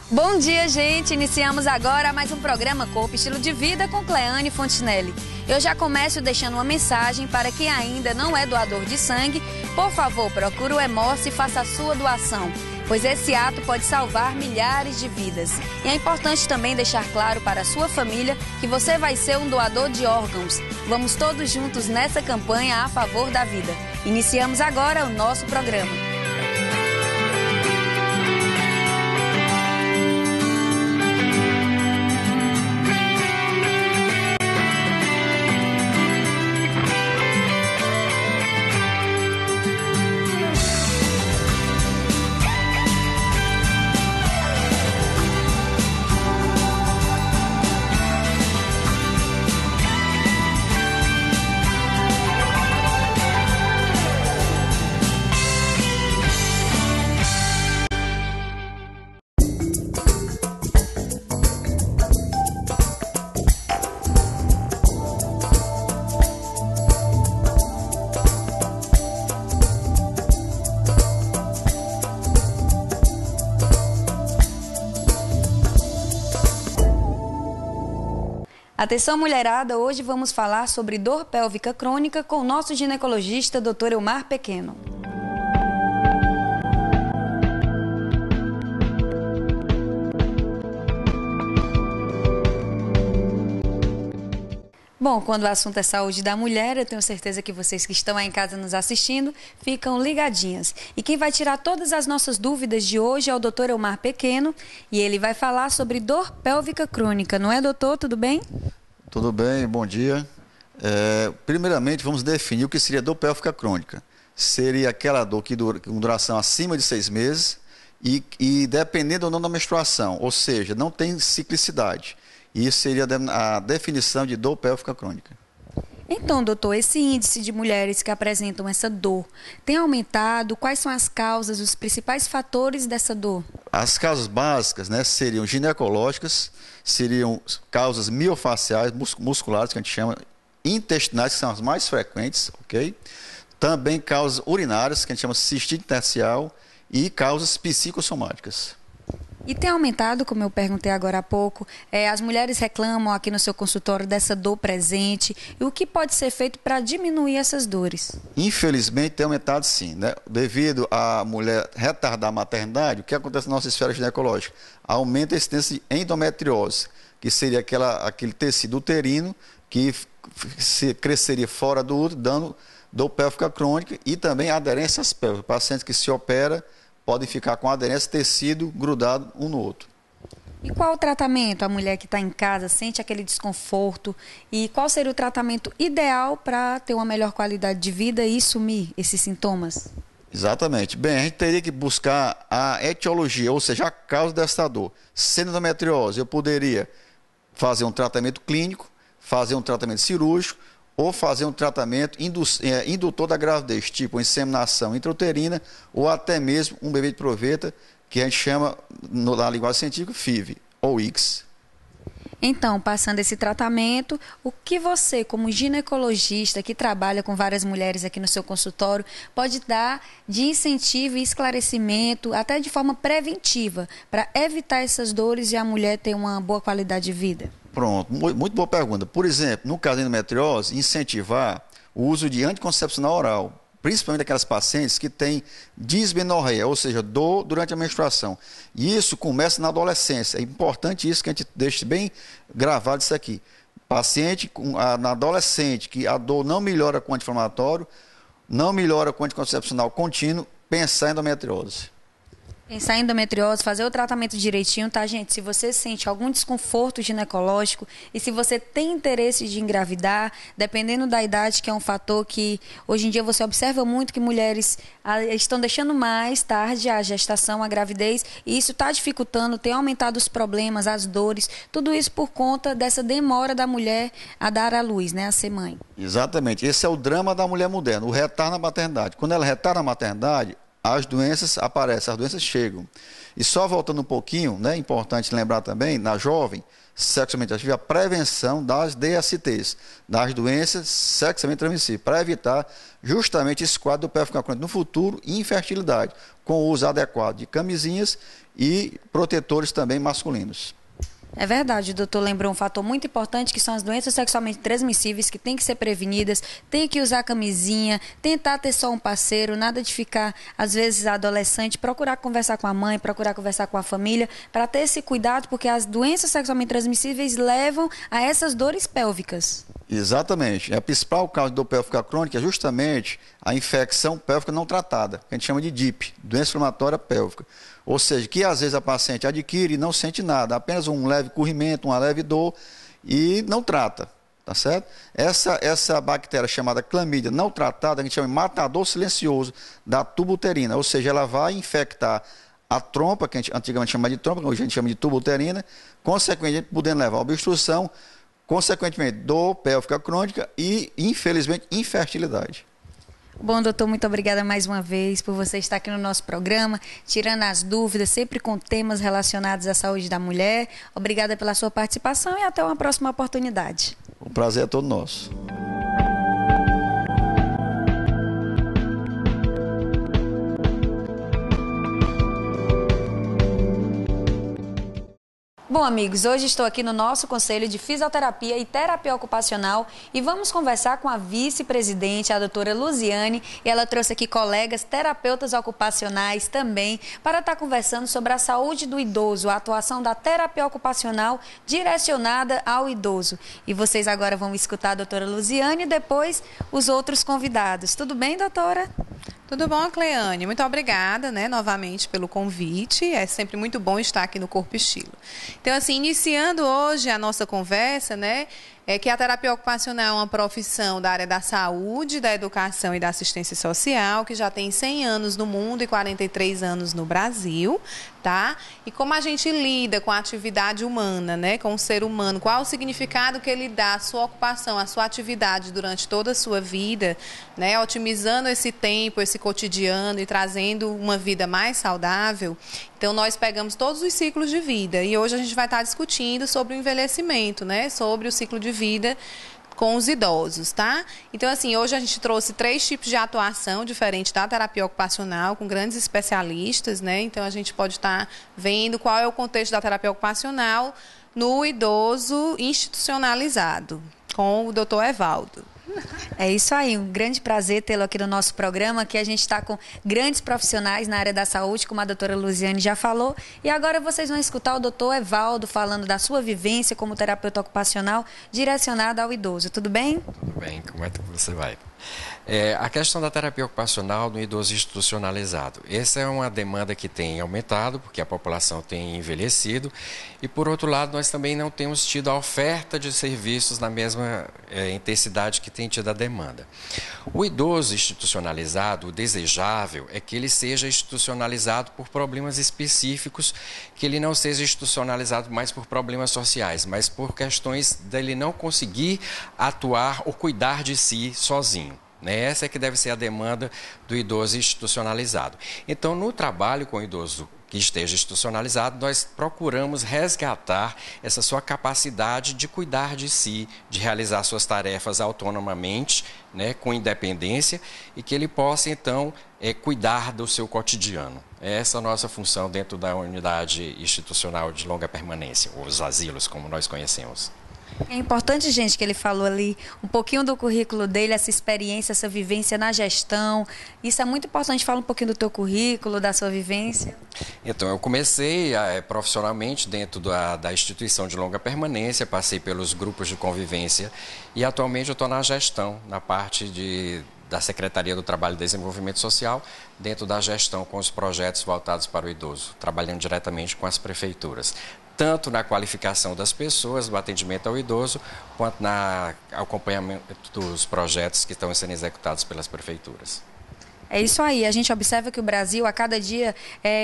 Bom dia, gente! Iniciamos agora mais um programa Corpo Estilo de Vida com Cleane Fontinelli. Eu já começo deixando uma mensagem para quem ainda não é doador de sangue. Por favor, procure o Hemorce e faça a sua doação, pois esse ato pode salvar milhares de vidas. E é importante também deixar claro para a sua família que você vai ser um doador de órgãos. Vamos todos juntos nessa campanha a favor da vida. Iniciamos agora o nosso programa. Atenção, mulherada, hoje vamos falar sobre dor pélvica crônica com o nosso ginecologista, Dr. Elmar Pequeno. Bom, quando o assunto é saúde da mulher, eu tenho certeza que vocês que estão aí em casa nos assistindo ficam ligadinhas. E quem vai tirar todas as nossas dúvidas de hoje é o Dr. Elmar Pequeno, e ele vai falar sobre dor pélvica crônica. Não é, doutor? Tudo bem? Tudo bem, bom dia. Primeiramente, vamos definir o que seria dor pélvica crônica. Seria aquela dor que dura com duração acima de 6 meses e dependendo ou não da menstruação, ou seja, não tem ciclicidade. Isso seria a definição de dor pélvica crônica. Então, doutor, esse índice de mulheres que apresentam essa dor tem aumentado? Quais são as causas, os principais fatores dessa dor? As causas básicas, seriam ginecológicas, seriam causas miofaciais, musculares, que a gente chama, intestinais, que são as mais frequentes, ok? Também causas urinárias, que a gente chama cistite intersticial, e causas psicossomáticas. E tem aumentado, como eu perguntei agora há pouco, as mulheres reclamam aqui no seu consultório dessa dor presente. E o que pode ser feito para diminuir essas dores? Infelizmente tem aumentado sim, Devido à mulher retardar a maternidade, o que acontece na nossa esfera ginecológica? Aumenta a incidência de endometriose, que seria aquele tecido uterino que cresceria fora do útero, dando dor pélvica crônica e também aderências pélvicas. Pacientes que se operam podem ficar com aderência tecido grudado um no outro. E qual o tratamento? A mulher que está em casa sente aquele desconforto. E qual seria o tratamento ideal para ter uma melhor qualidade de vida e sumir esses sintomas? Exatamente. Bem, a gente teria que buscar a etiologia, ou seja, a causa dessa dor. Sendo endometriose, eu poderia fazer um tratamento clínico, fazer um tratamento cirúrgico, ou fazer um tratamento indutor da gravidez, tipo inseminação intrauterina, ou até mesmo um bebê de proveta, que a gente chama, na linguagem científica, FIV, ou ICS. Então, passando esse tratamento, o que você, como ginecologista, que trabalha com várias mulheres aqui no seu consultório, pode dar de incentivo e esclarecimento, até de forma preventiva, para evitar essas dores e a mulher ter uma boa qualidade de vida? Pronto, muito boa pergunta. Por exemplo, no caso da endometriose, incentivar o uso de anticoncepcional oral, principalmente aquelas pacientes que têm dismenorreia, ou seja, dor durante a menstruação. E isso começa na adolescência. É importante isso que a gente deixe bem gravado isso aqui. Paciente na adolescente que a dor não melhora com anti-inflamatório, não melhora com anticoncepcional contínuo, pensar em endometriose. Pensar em endometriose, fazer o tratamento direitinho, tá, gente? Se você sente algum desconforto ginecológico e se você tem interesse de engravidar, dependendo da idade, que é um fator que hoje em dia você observa muito que mulheres estão deixando mais tarde a gestação, a gravidez, e isso está dificultando, tem aumentado os problemas, as dores, tudo isso por conta dessa demora da mulher a dar à luz, a ser mãe. Exatamente. Esse é o drama da mulher moderna, o retardo na maternidade. Quando ela retarda a maternidade, as doenças aparecem, as doenças chegam. E só voltando um pouquinho, né, é importante lembrar também, na jovem, sexualmente ativa, a prevenção das DSTs, das doenças sexualmente transmissíveis, para evitar justamente esse quadro do pélvico crônico no futuro e infertilidade, com o uso adequado de camisinhas e protetores também masculinos. É verdade, o doutor lembrou um fator muito importante, que são as doenças sexualmente transmissíveis, que têm que ser prevenidas, tem que usar camisinha, tentar ter só um parceiro, nada de ficar, às vezes, adolescente, procurar conversar com a mãe, procurar conversar com a família, para ter esse cuidado, porque as doenças sexualmente transmissíveis levam a essas dores pélvicas. Exatamente. A principal causa de dor pélvica crônica é justamente a infecção pélvica não tratada, que a gente chama de DIP, doença inflamatória pélvica. Ou seja, que às vezes a paciente adquire e não sente nada, apenas um leve corrimento, uma leve dor e não trata, tá certo? Essa bactéria chamada clamídia não tratada, a gente chama de matador silencioso da tuba uterina, ou seja, ela vai infectar a trompa, que a gente antigamente chamava de trompa, hoje a gente chama de tuba uterina, consequentemente podendo levar a obstrução, consequentemente dor pélvica crônica e, infelizmente, infertilidade. Bom, doutor, muito obrigada mais uma vez por você estar aqui no nosso programa, tirando as dúvidas, sempre com temas relacionados à saúde da mulher. Obrigada pela sua participação e até uma próxima oportunidade. O prazer é todo nosso. Bom, amigos, hoje estou aqui no nosso Conselho de Fisioterapia e Terapia Ocupacional e vamos conversar com a vice-presidente, a doutora Luziane, e ela trouxe aqui colegas terapeutas ocupacionais também para estar conversando sobre a saúde do idoso, a atuação da terapia ocupacional direcionada ao idoso. E vocês agora vão escutar a doutora Luziane e depois os outros convidados. Tudo bem, doutora? Tudo bom, Cleane? Muito obrigada, novamente pelo convite. É sempre muito bom estar aqui no Corpo Estilo. Então, assim, iniciando hoje a nossa conversa, é que a terapia ocupacional é uma profissão da área da saúde, da educação e da assistência social, que já tem 100 anos no mundo e 43 anos no Brasil, tá? E como a gente lida com a atividade humana, com o ser humano, qual o significado que ele dá à sua ocupação, à sua atividade durante toda a sua vida, otimizando esse tempo, esse cotidiano e trazendo uma vida mais saudável. Então, nós pegamos todos os ciclos de vida e hoje a gente vai estar discutindo sobre o envelhecimento, sobre o ciclo de vida com os idosos, tá? Então, assim, hoje a gente trouxe 3 tipos de atuação diferente da terapia ocupacional, com grandes especialistas, Então, a gente pode estar vendo qual é o contexto da terapia ocupacional no idoso institucionalizado, com o doutor Evaldo. É isso aí, um grande prazer tê-lo aqui no nosso programa, que a gente está com grandes profissionais na área da saúde, como a doutora Luziane já falou, e agora vocês vão escutar o doutor Evaldo falando da sua vivência como terapeuta ocupacional direcionada ao idoso. Tudo bem? Tudo bem, como é que você vai? A questão da terapia ocupacional no idoso institucionalizado. Essa é uma demanda que tem aumentado, porque a população tem envelhecido, e por outro lado nós também não temos tido a oferta de serviços na mesma intensidade que tem tido a demanda. O idoso institucionalizado, o desejável é que ele seja institucionalizado por problemas específicos, que ele não seja institucionalizado mais por problemas sociais, mas por questões dele não conseguir atuar ou cuidar de si sozinho. Essa é que deve ser a demanda do idoso institucionalizado. Então, no trabalho com o idoso que esteja institucionalizado, nós procuramos resgatar essa sua capacidade de cuidar de si, de realizar suas tarefas autonomamente, com independência, e que ele possa, então, cuidar do seu cotidiano. Essa é a nossa função dentro da unidade institucional de longa permanência, os asilos, como nós conhecemos. É importante, gente, que ele falou ali um pouquinho do currículo dele, essa experiência, essa vivência na gestão. Isso é muito importante. Fala um pouquinho do teu currículo, da sua vivência. Então, eu comecei profissionalmente dentro da instituição de longa permanência, passei pelos grupos de convivência e atualmente eu estou na gestão, na parte da Secretaria do Trabalho e Desenvolvimento Social, dentro da gestão com os projetos voltados para o idoso, trabalhando diretamente com as prefeituras, tanto na qualificação das pessoas, do atendimento ao idoso, quanto no acompanhamento dos projetos que estão sendo executados pelas prefeituras. É isso aí, a gente observa que o Brasil, a cada dia,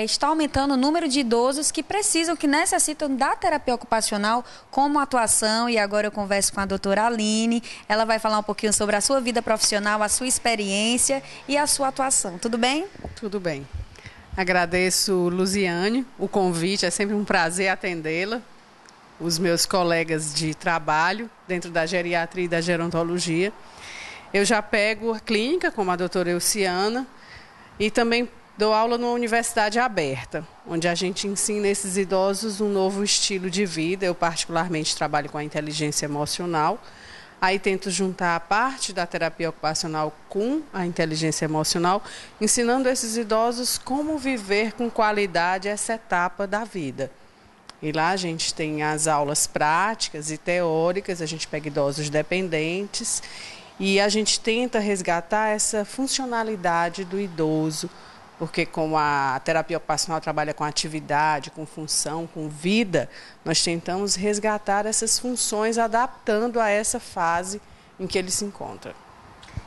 está aumentando o número de idosos que precisam, que necessitam da terapia ocupacional como atuação. E agora eu converso com a doutora Aline, ela vai falar um pouquinho sobre a sua vida profissional, a sua experiência e a sua atuação. Tudo bem? Tudo bem. Agradeço, Luziane, o convite, é sempre um prazer atendê-la. Os meus colegas de trabalho dentro da geriatria e da gerontologia. Eu já pego a clínica, como a doutora Elciana, e também dou aula numa universidade aberta, onde a gente ensina esses idosos um novo estilo de vida. Eu, particularmente, trabalho com a inteligência emocional. Aí tento juntar a parte da terapia ocupacional com a inteligência emocional, ensinando esses idosos como viver com qualidade essa etapa da vida. E lá a gente tem as aulas práticas e teóricas, a gente pega idosos dependentes e a gente tenta resgatar essa funcionalidade do idoso, porque como a terapia ocupacional trabalha com atividade, com função, com vida, nós tentamos resgatar essas funções adaptando a essa fase em que ele se encontra.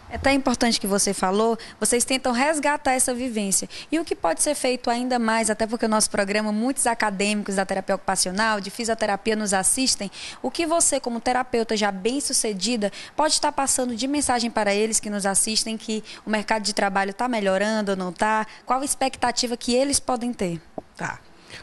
É tão importante que você falou, vocês tentam resgatar essa vivência. E o que pode ser feito ainda mais, até porque o nosso programa, muitos acadêmicos da terapia ocupacional, de fisioterapia nos assistem, o que você, como terapeuta já bem-sucedida, pode estar passando de mensagem para eles que nos assistem, que o mercado de trabalho está melhorando ou não está? Qual a expectativa que eles podem ter? Tá.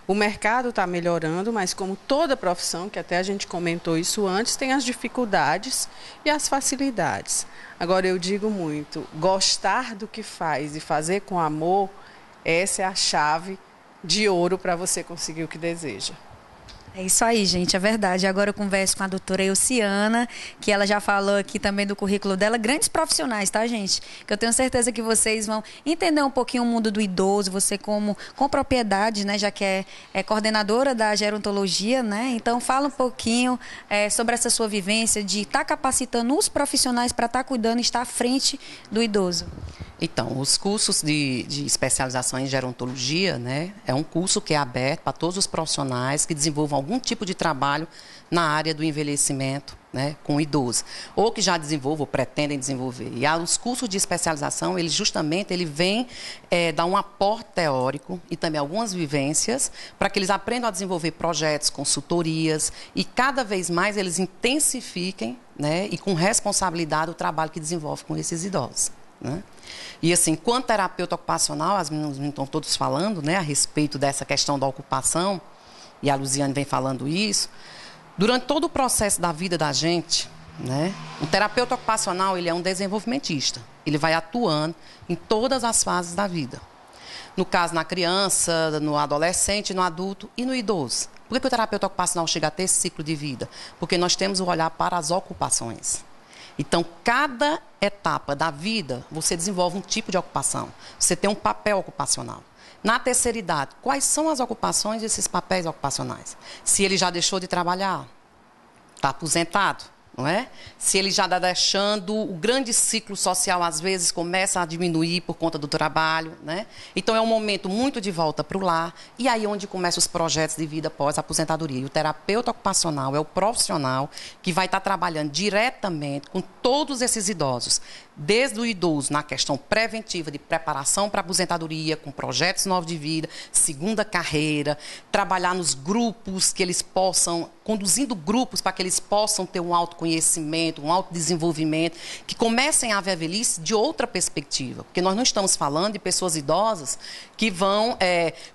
O mercado está melhorando, mas como toda profissão, que até a gente comentou isso antes, tem as dificuldades e as facilidades. Agora, eu digo muito, gostar do que faz e fazer com amor, essa é a chave de ouro para você conseguir o que deseja. É isso aí, gente, é verdade. Agora eu converso com a doutora Elciana, que ela já falou aqui também do currículo dela. Grandes profissionais, tá, gente? Que eu tenho certeza que vocês vão entender um pouquinho o mundo do idoso, você com propriedade, né, já que é coordenadora da gerontologia, né? Então fala um pouquinho sobre essa sua vivência de estar capacitando os profissionais para estar cuidando e estar à frente do idoso. Então, os cursos de especialização em gerontologia, né, é um curso que é aberto para todos os profissionais que desenvolvam algum tipo de trabalho na área do envelhecimento, né, com o idoso, ou que já desenvolvam ou pretendem desenvolver. E os cursos de especialização, ele vem dar um aporte teórico e também algumas vivências para que eles aprendam a desenvolver projetos, consultorias e cada vez mais eles intensifiquem, né, e com responsabilidade o trabalho que desenvolve com esses idosos. Né? E assim, quanto terapeuta ocupacional, as meninas estão todos falando, né, a respeito dessa questão da ocupação, e a Luziane vem falando isso, durante todo o processo da vida da gente, né, o terapeuta ocupacional ele é um desenvolvimentista, ele vai atuando em todas as fases da vida. No caso, na criança, no adolescente, no adulto e no idoso. Por que o terapeuta ocupacional chega a ter esse ciclo de vida? Porque nós temos o olhar para as ocupações. Então, cada etapa da vida, você desenvolve um tipo de ocupação. Você tem um papel ocupacional. Na terceira idade, quais são as ocupações e esses papéis ocupacionais? Se ele já deixou de trabalhar, está aposentado, não é? Se ele já está deixando, o grande ciclo social, às vezes, começa a diminuir por conta do trabalho, né? Então, é um momento muito de volta para o lar, e aí onde começam os projetos de vida pós-aposentadoria. E o terapeuta ocupacional é o profissional que vai estar trabalhando diretamente com todos esses idosos, desde o idoso na questão preventiva de preparação para a aposentadoria, com projetos novos de vida, segunda carreira, trabalhar nos grupos que eles possam, conduzindo grupos para que eles possam ter um autoconhecimento, um autodesenvolvimento, que comecem a ver a velhice de outra perspectiva. Porque nós não estamos falando de pessoas idosas que vão,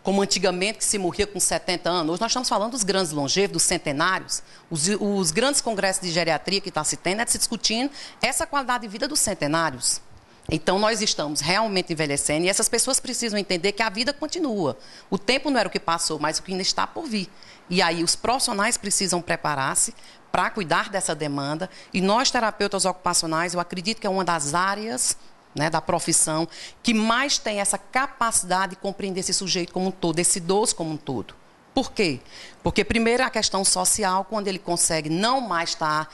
como antigamente, que se morria com 70 anos. Hoje nós estamos falando dos grandes longevos, dos centenários. Os grandes congressos de geriatria que está se tendo, se discutindo essa qualidade de vida dos centenários. Então, nós estamos realmente envelhecendo e essas pessoas precisam entender que a vida continua. O tempo não era o que passou, mas o que ainda está por vir. E aí, os profissionais precisam preparar-se para cuidar dessa demanda. E nós, terapeutas ocupacionais, eu acredito que é uma das áreas, né, da profissão que mais tem essa capacidade de compreender esse sujeito como um todo, esse idoso como um todo. Por quê? Porque, primeiro, a questão social, quando ele consegue não mais estar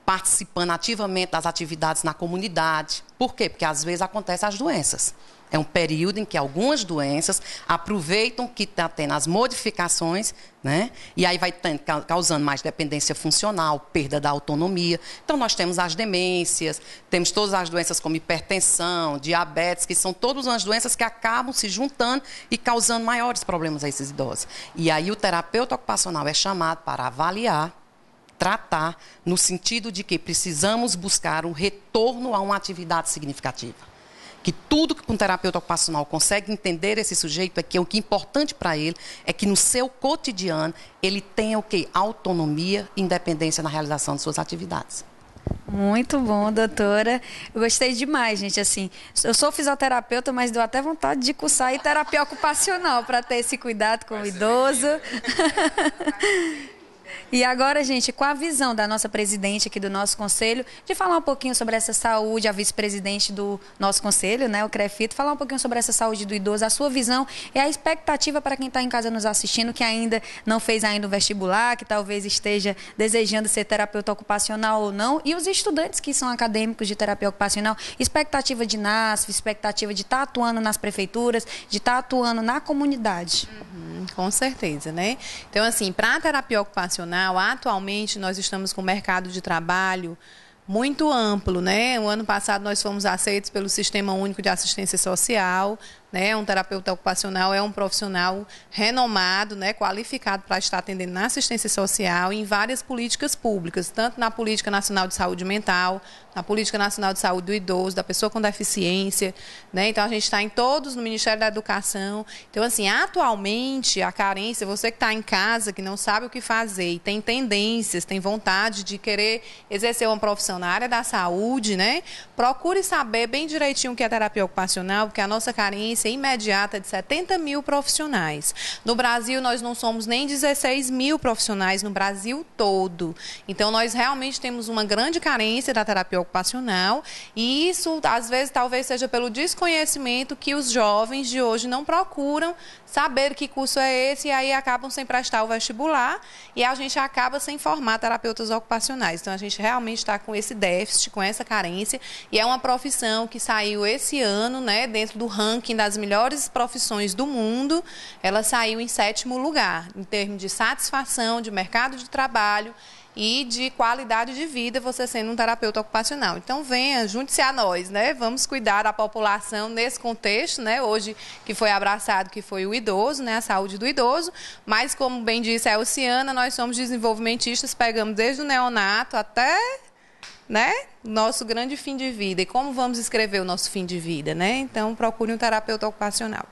participando ativamente das atividades na comunidade. Por quê? Porque, às vezes, acontecem as doenças. É um período em que algumas doenças aproveitam que está tendo as modificações, né? E aí vai causando mais dependência funcional, perda da autonomia. Então, nós temos as demências, temos todas as doenças como hipertensão, diabetes, que são todas as doenças que acabam se juntando e causando maiores problemas a esses idosos. E aí o terapeuta ocupacional é chamado para avaliar, tratar, no sentido de que precisamos buscar um retorno a uma atividade significativa. Que tudo que um terapeuta ocupacional consegue entender esse sujeito é que o que é importante para ele é que no seu cotidiano ele tenha o quê? Autonomia e independência na realização de suas atividades. Muito bom, doutora. Eu gostei demais, gente. Assim, eu sou fisioterapeuta, mas deu até vontade de cursar em terapia ocupacional para ter esse cuidado com o idoso. E agora, gente, com a visão da nossa presidente aqui do nosso conselho, de falar um pouquinho sobre essa saúde, a vice-presidente do nosso conselho, né, o CREFITO, falar um pouquinho sobre essa saúde do idoso, a sua visão e a expectativa para quem está em casa nos assistindo, que ainda não fez ainda o vestibular, que talvez esteja desejando ser terapeuta ocupacional ou não, e os estudantes que são acadêmicos de terapia ocupacional, expectativa de NASF, expectativa de estar atuando nas prefeituras, de estar atuando na comunidade. Com certeza, né? Então, assim, para a terapia ocupacional, atualmente nós estamos com um mercado de trabalho muito amplo, né? O ano passado nós fomos aceitos pelo Sistema Único de Assistência Social, né? Um terapeuta ocupacional é um profissional renomado, né? Qualificado para estar atendendo na assistência social e em várias políticas públicas, tanto na Política Nacional de Saúde Mental, na Política Nacional de Saúde do Idoso, da pessoa com deficiência, né? Então, a gente está em todos, no Ministério da Educação. Então, assim, atualmente, a carência, você que está em casa, que não sabe o que fazer e tem tendências, tem vontade de querer exercer uma profissão na área da saúde, né? Procure saber bem direitinho o que é terapia ocupacional, porque a nossa carência imediata de 70 mil profissionais. No Brasil, nós não somos nem 16 mil profissionais no Brasil todo. Então, nós realmente temos uma grande carência da terapia ocupacional e isso, às vezes, talvez seja pelo desconhecimento que os jovens de hoje não procuram saber que curso é esse e aí acabam sem prestar o vestibular e a gente acaba sem formar terapeutas ocupacionais. Então, a gente realmente está com esse déficit, com essa carência e é uma profissão que saiu esse ano, né, dentro do ranking das melhores profissões do mundo, ela saiu em 7º lugar, em termos de satisfação, de mercado de trabalho e de qualidade de vida, você sendo um terapeuta ocupacional. Então, venha, junte-se a nós, né? Vamos cuidar da população nesse contexto, né? Hoje, que foi abraçado, que foi o idoso, né? A saúde do idoso, mas, como bem disse a Elciana, nós somos desenvolvimentistas, pegamos desde o neonato até, né, nosso grande fim de vida. E como vamos escrever o nosso fim de vida, né? Então, procure um terapeuta ocupacional.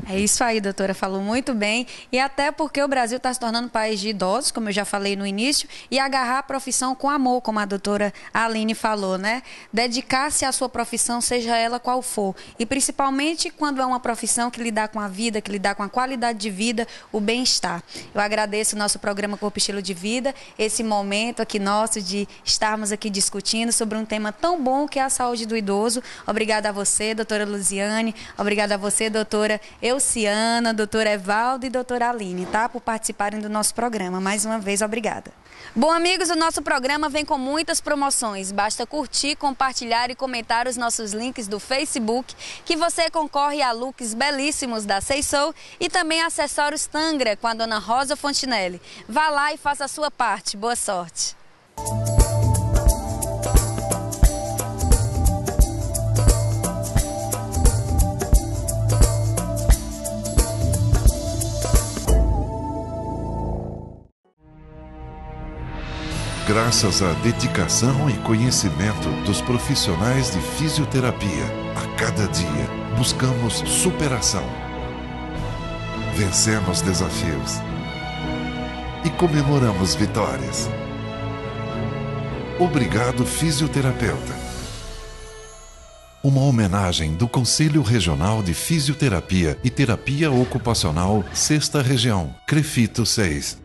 É isso aí, doutora, falou muito bem. E até porque o Brasil está se tornando um país de idosos, como eu já falei no início, e agarrar a profissão com amor, como a doutora Aline falou, né? Dedicar-se à sua profissão, seja ela qual for. E principalmente quando é uma profissão que lidar com a vida, que lidar com a qualidade de vida, o bem-estar. Eu agradeço o nosso programa Corpo Estilo de Vida, esse momento aqui nosso de estarmos aqui discutindo sobre um tema tão bom que é a saúde do idoso. Obrigada a você, doutora Luziane. Obrigada a você, doutora Elciana, doutor Evaldo e doutora Aline, tá? Por participarem do nosso programa. Mais uma vez, obrigada. Bom, amigos, o nosso programa vem com muitas promoções. Basta curtir, compartilhar e comentar os nossos links do Facebook, que você concorre a looks belíssimos da Seisou e também acessórios Tangra com a dona Rosa Fontinelli. Vá lá e faça a sua parte. Boa sorte. Graças à dedicação e conhecimento dos profissionais de fisioterapia, a cada dia buscamos superação. Vencemos desafios e comemoramos vitórias. Obrigado, fisioterapeuta. Uma homenagem do Conselho Regional de Fisioterapia e Terapia Ocupacional, 6ª Região, CREFITO 6.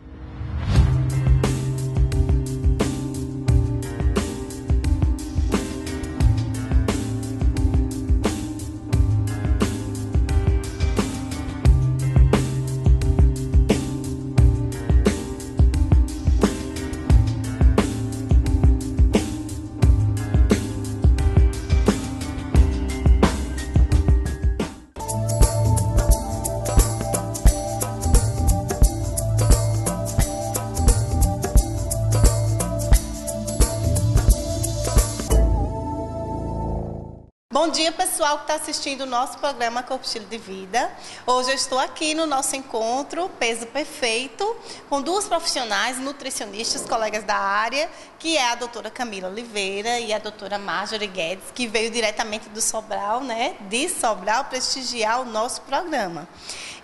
Bom dia, pessoal que está assistindo o nosso programa Corpo Estilo de Vida. Hoje eu estou aqui no nosso encontro Peso Perfeito com duas profissionais, nutricionistas, colegas da área, que é a doutora Camila Oliveira e a doutora Marjorie Guedes, que veio diretamente do Sobral, né? De Sobral, prestigiar o nosso programa.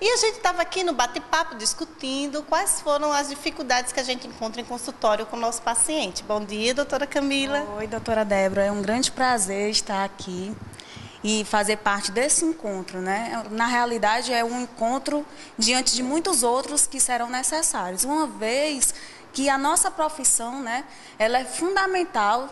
E a gente estava aqui no bate-papo discutindo quais foram as dificuldades que a gente encontra em consultório com o nosso paciente. Bom dia, doutora Camila. Oi, doutora Débora. É um grande prazer estar aqui e fazer parte desse encontro, né? Na realidade, é um encontro diante de muitos outros que serão necessários. Uma vez que a nossa profissão, né, ela é fundamental,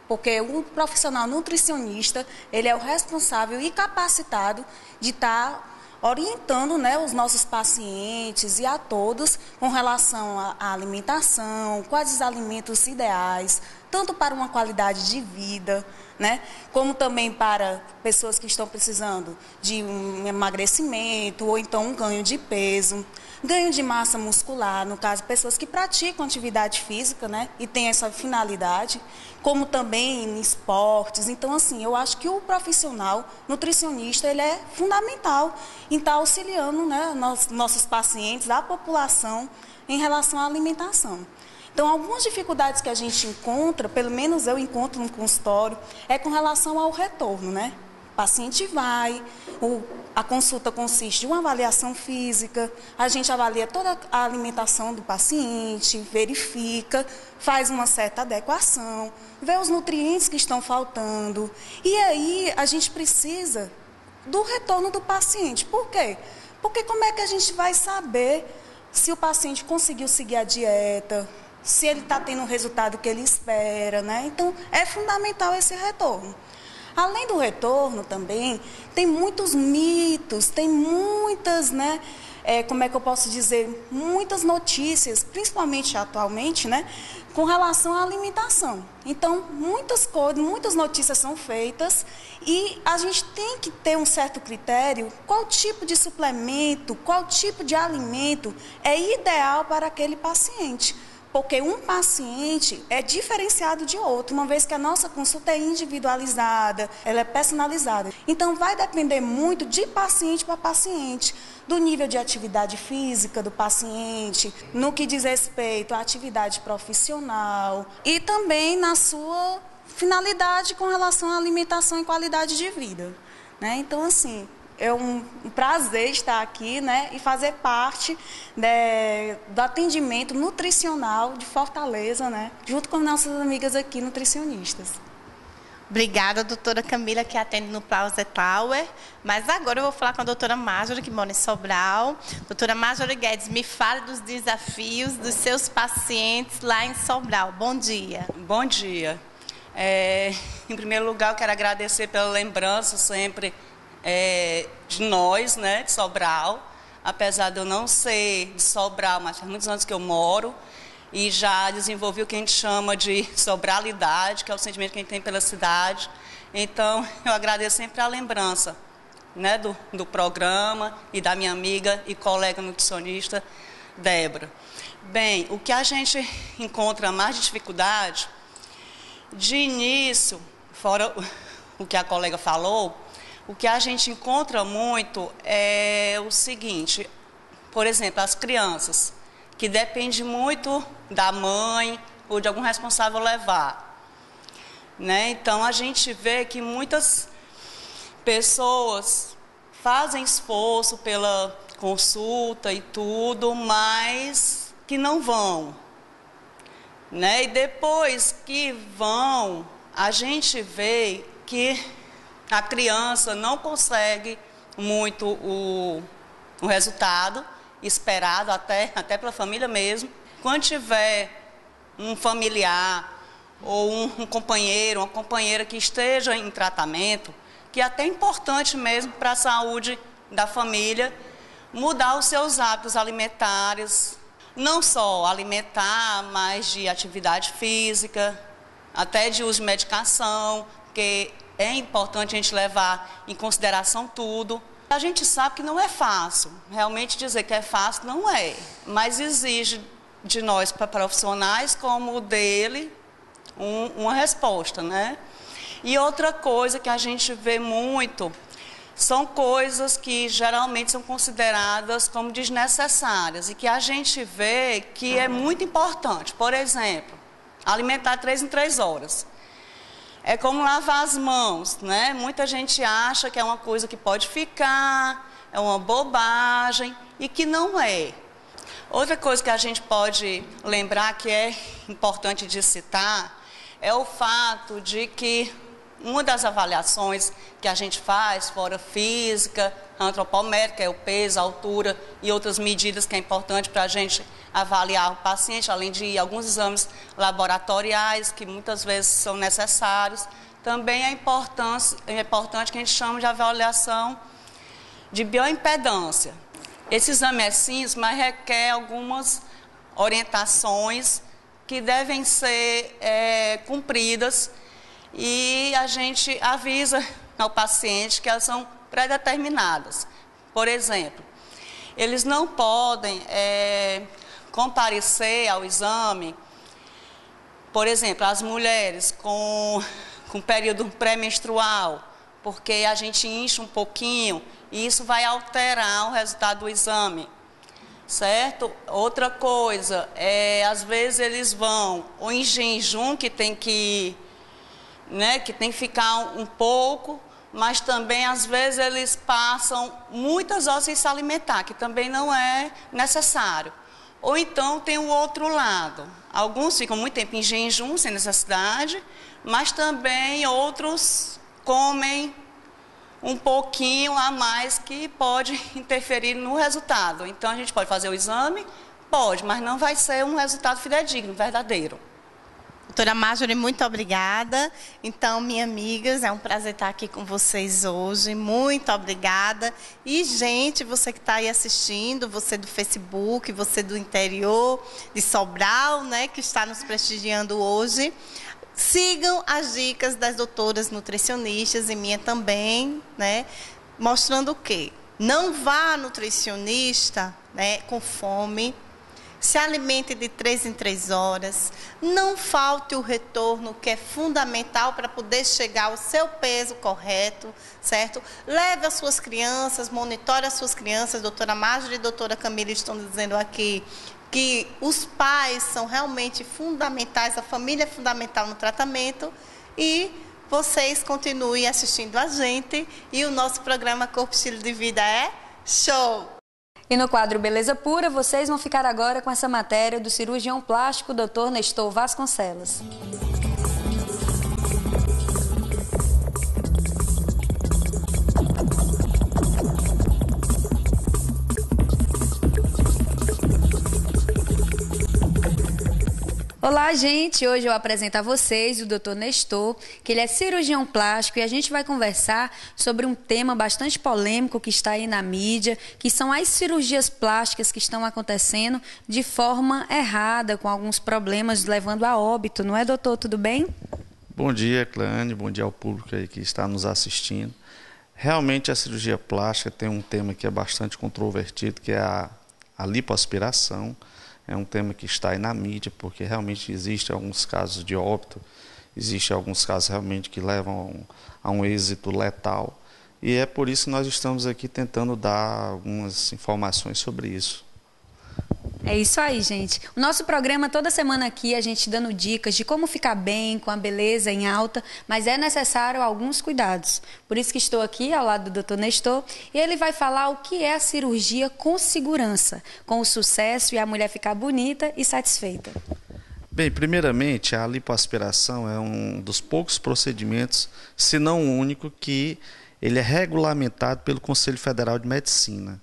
porque o profissional nutricionista, ele é o responsável e capacitado de estar orientando, né, os nossos pacientes e a todos com relação à alimentação, quais os alimentos ideais, tanto para uma qualidade de vida, né, como também para pessoas que estão precisando de um emagrecimento ou então um ganho de peso, ganho de massa muscular, no caso, pessoas que praticam atividade física, né, e têm essa finalidade, como também em esportes. Então, assim, eu acho que o profissional nutricionista, ele é fundamental em estar auxiliando, né, nossos pacientes, a população, em relação à alimentação. Então, algumas dificuldades que a gente encontra, pelo menos eu encontro no consultório, é com relação ao retorno, né? O paciente vai, a consulta consiste em uma avaliação física, a gente avalia toda a alimentação do paciente, verifica, faz uma certa adequação, vê os nutrientes que estão faltando. E aí a gente precisa do retorno do paciente. Por quê? Porque como é que a gente vai saber se o paciente conseguiu seguir a dieta, se ele está tendo o resultado que ele espera, né? Então, é fundamental esse retorno. Além do retorno também, tem muitos mitos, tem muitas, né, como é que eu posso dizer, muitas notícias, principalmente atualmente, né, com relação à alimentação. Então, muitas coisas, muitas notícias são feitas e a gente tem que ter um certo critério, qual tipo de suplemento, qual tipo de alimento é ideal para aquele paciente. Porque um paciente é diferenciado de outro, uma vez que a nossa consulta é individualizada, ela é personalizada. Então, vai depender muito de paciente para paciente, do nível de atividade física do paciente, no que diz respeito à atividade profissional e também na sua finalidade com relação à alimentação e qualidade de vida, né? Então, assim, é um prazer estar aqui, né, e fazer parte do atendimento nutricional de Fortaleza, né, junto com nossas amigas aqui nutricionistas. Obrigada, doutora Camila, que atende no Plaza Tower. Mas agora eu vou falar com a doutora Marjorie, que mora em Sobral. Doutora Marjorie Guedes, me fale dos desafios dos seus pacientes lá em Sobral. Bom dia. Bom dia. Em primeiro lugar, eu quero agradecer pela lembrança sempre de nós, né, de Sobral, apesar de eu não ser de Sobral, mas faz muitos anos que eu moro e já desenvolvi o que a gente chama de sobralidade, que é o sentimento que a gente tem pela cidade. Então, eu agradeço sempre a lembrança, né, do programa e da minha amiga e colega nutricionista, Débora. Bem, o que a gente encontra mais de dificuldade, de início, fora o que a colega falou, o que a gente encontra muito é o seguinte, por exemplo, as crianças, que depende muito da mãe ou de algum responsável levar, né? Então, a gente vê que muitas pessoas fazem esforço pela consulta e tudo, mas que não vão, né? E depois que vão, a gente vê que a criança não consegue muito o resultado esperado, até pela família mesmo. Quando tiver um familiar ou um companheiro, uma companheira que esteja em tratamento, que é até importante mesmo para a saúde da família, mudar os seus hábitos alimentares, não só alimentar, mas de atividade física, até de uso de medicação, porque é importante a gente levar em consideração tudo. A gente sabe que não é fácil, realmente dizer que é fácil não é, mas exige de nós profissionais como o dele uma resposta, né? E outra coisa que a gente vê muito são coisas que geralmente são consideradas como desnecessárias e que a gente vê que é muito importante. Por exemplo, alimentar 3 em 3 horas. É como lavar as mãos, né? Muita gente acha que é uma coisa que pode ficar, é uma bobagem e que não é. Outra coisa que a gente pode lembrar que é importante de citar é o fato de que uma das avaliações que a gente faz, fora física, antropométrica, é o peso, a altura e outras medidas que é importante para a gente avaliar o paciente, além de alguns exames laboratoriais que muitas vezes são necessários. Também é importante que a gente chame de avaliação de bioimpedância. Esse exame é simples, mas requer algumas orientações que devem ser cumpridas e a gente avisa ao paciente que elas são pré-determinadas. Por exemplo, eles não podem comparecer ao exame, por exemplo, as mulheres com período pré-menstrual, porque a gente incha um pouquinho e isso vai alterar o resultado do exame, certo? Outra coisa, às vezes eles vão ou em jejum, que tem que ficar um pouco, mas também às vezes eles passam muitas horas sem se alimentar, que também não é necessário. Ou então tem o outro lado, alguns ficam muito tempo em jejum, sem necessidade, mas também outros comem um pouquinho a mais que pode interferir no resultado. Então a gente pode fazer o exame? Pode, mas não vai ser um resultado fidedigno, verdadeiro. Doutora Marjorie, muito obrigada. Então, minhas amigas, é um prazer estar aqui com vocês hoje. Muito obrigada. E, gente, você que está aí assistindo, você do Facebook, você do interior de Sobral, né, que está nos prestigiando hoje, sigam as dicas das doutoras nutricionistas e minha também, né, mostrando o quê? Não vá nutricionista, né, com fome. Se alimente de 3 em 3 horas, não falte o retorno, que é fundamental para poder chegar ao seu peso correto, certo? Leve as suas crianças, monitore as suas crianças, doutora Marjorie e doutora Camila estão dizendo aqui que os pais são realmente fundamentais, a família é fundamental no tratamento e vocês continuem assistindo a gente e o nosso programa Corpo Estilo de Vida é show! E no quadro Beleza Pura, vocês vão ficar agora com essa matéria do cirurgião plástico Dr. Nestor Vasconcelos. Olá, gente! Hoje eu apresento a vocês o Dr. Nestor, que ele é cirurgião plástico e a gente vai conversar sobre um tema bastante polêmico que está aí na mídia, que são as cirurgias plásticas que estão acontecendo de forma errada, com alguns problemas levando a óbito, não é, doutor? Tudo bem? Bom dia, Cleane, bom dia ao público aí que está nos assistindo. Realmente a cirurgia plástica tem um tema que é bastante controvertido, que é a lipoaspiração. É um tema que está aí na mídia, porque realmente existem alguns casos de óbito, existem alguns casos realmente que levam a um êxito letal. E é por isso que nós estamos aqui tentando dar algumas informações sobre isso. É isso aí, gente. O nosso programa, toda semana aqui, a gente dando dicas de como ficar bem, com a beleza em alta, mas é necessário alguns cuidados. Por isso que estou aqui ao lado do Dr. Nestor e ele vai falar o que é a cirurgia com segurança, com o sucesso e a mulher ficar bonita e satisfeita. Bem, primeiramente, a lipoaspiração é um dos poucos procedimentos, se não o único, que ele é regulamentado pelo Conselho Federal de Medicina.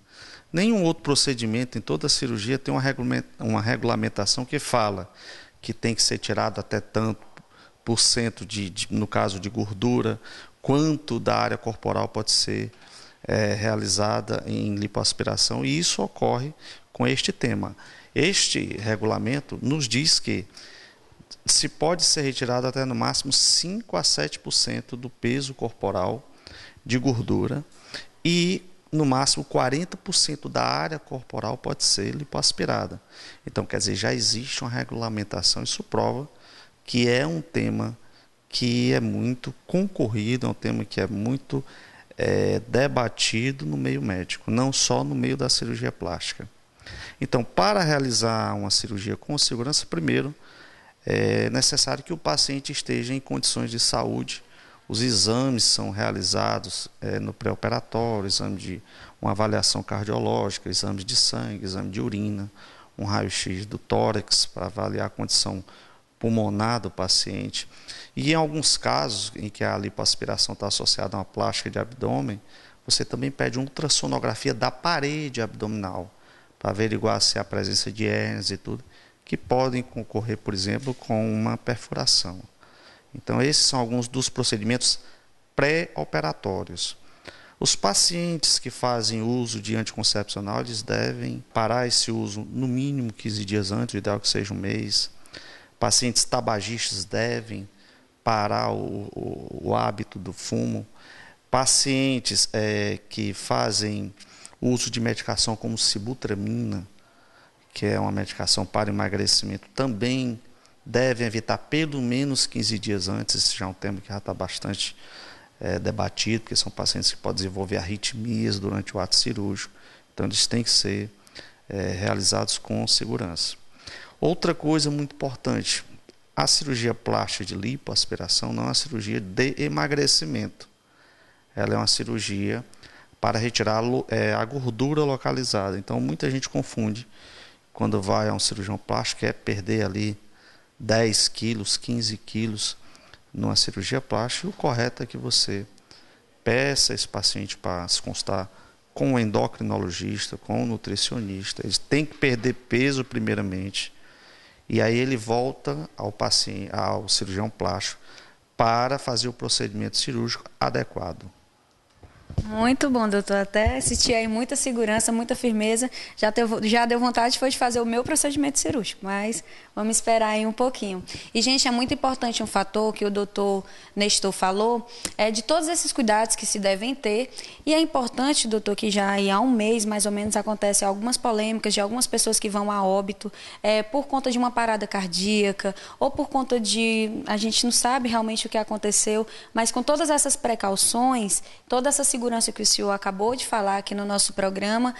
Nenhum outro procedimento em toda a cirurgia tem uma regulamentação que fala que tem que ser tirado até tanto por cento no caso de gordura, quanto da área corporal pode ser realizada em lipoaspiração, e isso ocorre com este tema. Este regulamento nos diz que se pode ser retirado até no máximo 5 a 7% do peso corporal de gordura e no máximo 40% da área corporal pode ser lipoaspirada. Então, quer dizer, já existe uma regulamentação, isso prova que é um tema que é muito concorrido, é um tema que é muito debatido no meio médico, não só no meio da cirurgia plástica. Então, para realizar uma cirurgia com segurança, primeiro, é necessário que o paciente esteja em condições de saúde. Os exames são realizados no pré-operatório, exame de uma avaliação cardiológica, exame de sangue, exame de urina, um raio-x do tórax para avaliar a condição pulmonar do paciente. E em alguns casos em que a lipoaspiração está associada a uma plástica de abdômen, você também pede uma ultrassonografia da parede abdominal para averiguar se há presença de hérnias e tudo, que podem concorrer, por exemplo, com uma perfuração. Então, esses são alguns dos procedimentos pré-operatórios. Os pacientes que fazem uso de anticoncepcional, eles devem parar esse uso no mínimo 15 dias antes, o ideal é que seja um mês. Pacientes tabagistas devem parar o hábito do fumo. Pacientes que fazem uso de medicação como sibutramina, que é uma medicação para emagrecimento, também devem evitar pelo menos 15 dias antes. Esse já é um tema que já está bastante debatido, porque são pacientes que podem desenvolver arritmias durante o ato cirúrgico. Então, eles têm que ser realizados com segurança. Outra coisa muito importante, a cirurgia plástica de lipoaspiração não é uma cirurgia de emagrecimento. Ela é uma cirurgia para retirar a gordura localizada. Então, muita gente confunde quando vai a um cirurgião plástico, quer perder ali 10 quilos, 15 quilos numa cirurgia plástica. O correto é que você peça esse paciente para se consultar com o endocrinologista, com o nutricionista. Ele tem que perder peso primeiramente, e aí ele volta ao cirurgião plástico para fazer o procedimento cirúrgico adequado. Muito bom, doutor. Até assisti aí muita segurança, muita firmeza. Já deu vontade de fazer o meu procedimento cirúrgico, mas vamos esperar aí um pouquinho. E, gente, é muito importante um fator que o doutor Nestor falou, de todos esses cuidados que se devem ter. E é importante, doutor, que já aí há um mês, mais ou menos, acontecem algumas polêmicas de algumas pessoas que vão a óbito por conta de uma parada cardíaca ou por conta de... A gente não sabe realmente o que aconteceu, mas com todas essas precauções, toda essa segurança que o senhor acabou de falar aqui no nosso programa,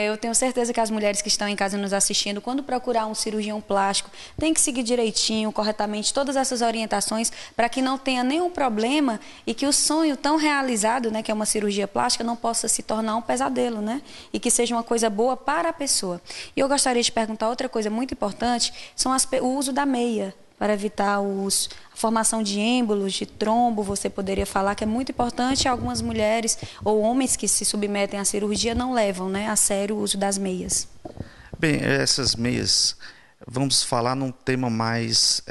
eu tenho certeza que as mulheres que estão em casa nos assistindo, quando procurar um cirurgião plástico, tem que seguir direitinho, corretamente, todas essas orientações para que não tenha nenhum problema e que o sonho tão realizado, né, que é uma cirurgia plástica, não possa se tornar um pesadelo, né? E que seja uma coisa boa para a pessoa. E eu gostaria de perguntar outra coisa muito importante, são o uso da meia, para evitar a formação de êmbolos, de trombo. Você poderia falar que é muito importante. Algumas mulheres ou homens que se submetem à cirurgia não levam, né, a sério o uso das meias. Bem, essas meias, vamos falar num tema mais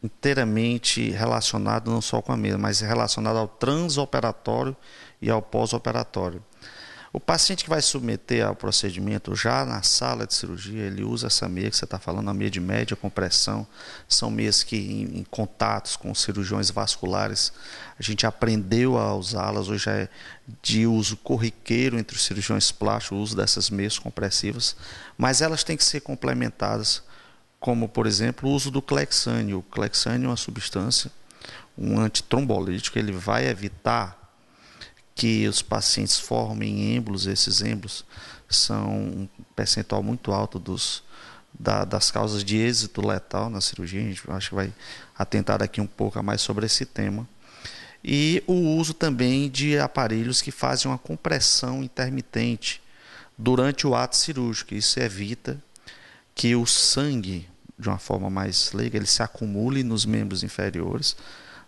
inteiramente relacionado não só com a meia, mas relacionado ao transoperatório e ao pós-operatório. O paciente que vai submeter ao procedimento já na sala de cirurgia, ele usa essa meia que você está falando, a meia de média compressão. São meias que em contatos com cirurgiões vasculares a gente aprendeu a usá-las. Hoje é de uso corriqueiro entre os cirurgiões plásticos o uso dessas meias compressivas, mas elas têm que ser complementadas, como por exemplo o uso do Clexane. O Clexane é uma substância, um antitrombolítico, ele vai evitar que os pacientes formem êmbolos. Esses êmbolos são um percentual muito alto das causas de êxito letal na cirurgia. A gente acho que vai atentar aqui um pouco a mais sobre esse tema. E o uso também de aparelhos que fazem uma compressão intermitente durante o ato cirúrgico. Isso evita que o sangue, de uma forma mais leiga, ele se acumule nos membros inferiores,